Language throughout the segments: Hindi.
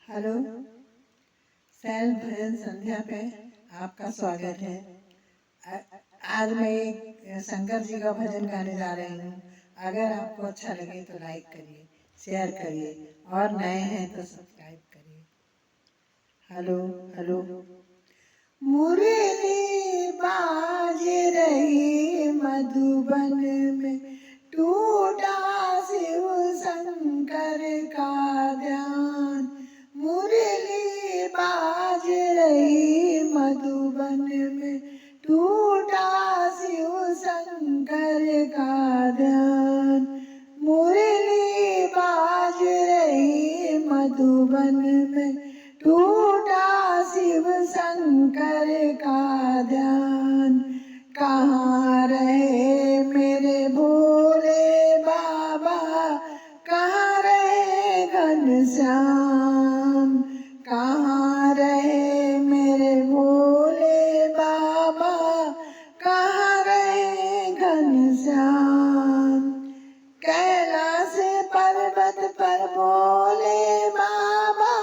हेलो, शैल भजन संध्या पे आपका स्वागत है। आज मैं एक शंकर जी का भजन गाने जा रही हूँ। अगर आपको अच्छा लगे तो लाइक करिए, शेयर करिए और नए हैं तो सब्सक्राइब करिए। Hello hello. मुरली बाज रही मधुबन में, टूटा शिव शंकर का ध्यान। मुरली बाज रही मधुबन में, टूटा शिव शंकर का ध्यान। मुरली बाज रही मधुबन में, टूटा शिव शंकर का ध्यान। कहाँ रहे मेरे भोले बाबा, कहाँ रहे घनश्याम। कहाँ रहे मेरे भोले बाबा, कहाँ रहे घनश्याम। कैलाश पर्वत पर भोले बाबा,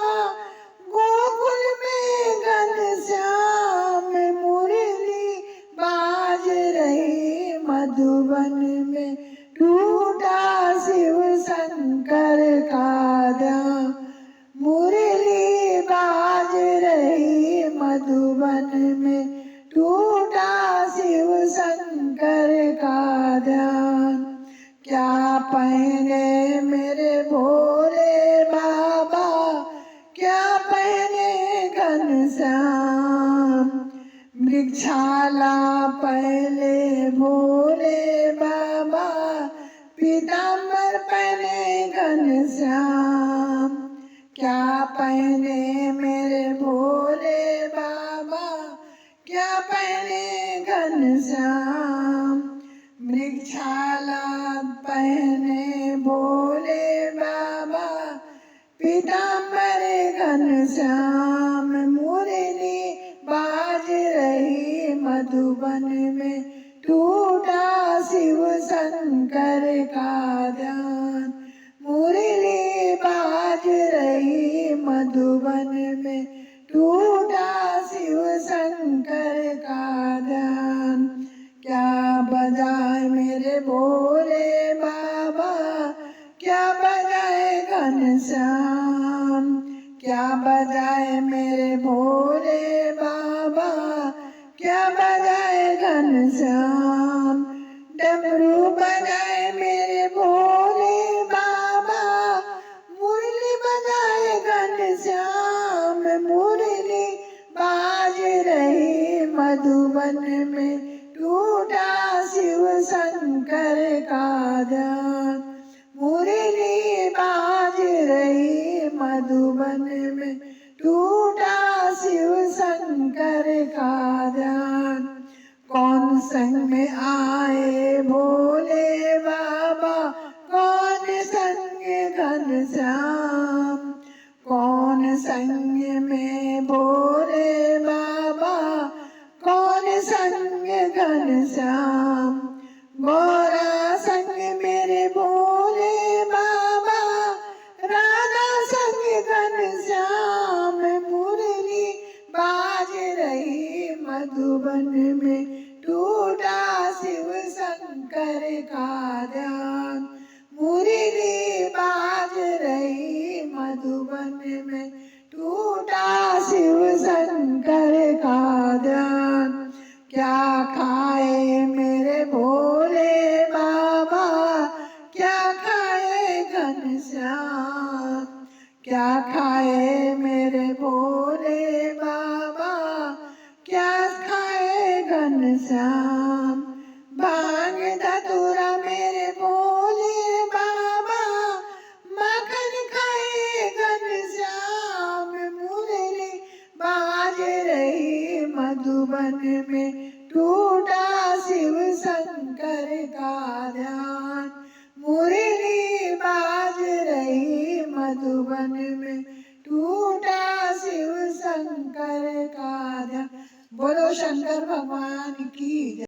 गोकुल में घनश्याम। मुरली बाज रही मधुबन में, टूटा शिव शंकर का ध्यान। मुरली बाज रही मधुबन में, टूटा शिव शंकर का ध्यान। क्या पहने मेरे भोले बाबा, क्या पहने घनश्याम। मृगछाला पहले भोले बाबा, पीताम्बर पहने घनश्याम। क्या पहने मेरे भोले बाबा, क्या पहने घनश्याम। मृगछाला पहने भोले बाबा, पीताम्बर घनश्याम। मुरली बाज रही मधुबन में, टूटा शिव शंकर का ध्यान। मुरली बाज रही मधुबन में, टूटा शिव शंकर का ध्यान। क्या बजाए मेरे भोले बाबा, क्या बजाए घनश्याम। क्या बजाए मेरे भोले बाबा, क्या बजाए घनश्याम। डमरू बजाए मेरे भोले बाबा, मुरली बजाए घनश्याम। मुरली बाज रही मधुबन में, टूटा शिव शंकर का ध्यान। मुरली बाज रही मधुबन में, टूटा शिव शंकर का ध्यान। कौन संग में आए भोले बाबा, कौन संग घनश्याम। कौन संग में भोले बाबा, कौन संग घनश्याम। गोरा संग मेरे भोले बाबा, राधा संग घनश्याम। मुरली बाज रही मधुबन में, टूटा शिव शंकर का ध्यान। मुरली बाज रही मधुबन में, टूटा शिव शंकर का ध्यान। क्या खाए मेरे भोले बाबा, क्या खाए घनश्याम। क्या खाए मेरे भोले बाबा, क्या खाए घनश्याम। भांग धतूरा मेरे भोले बाबा, माखन खाए घनश्याम। मुरली बाज रही मधुबन में, टूटा शिव शंकर का ध्यान। मुरली बाज रही मधुबन में, टूटा शिव शंकर का ध्यान। बोलो शंकर भगवान की जय।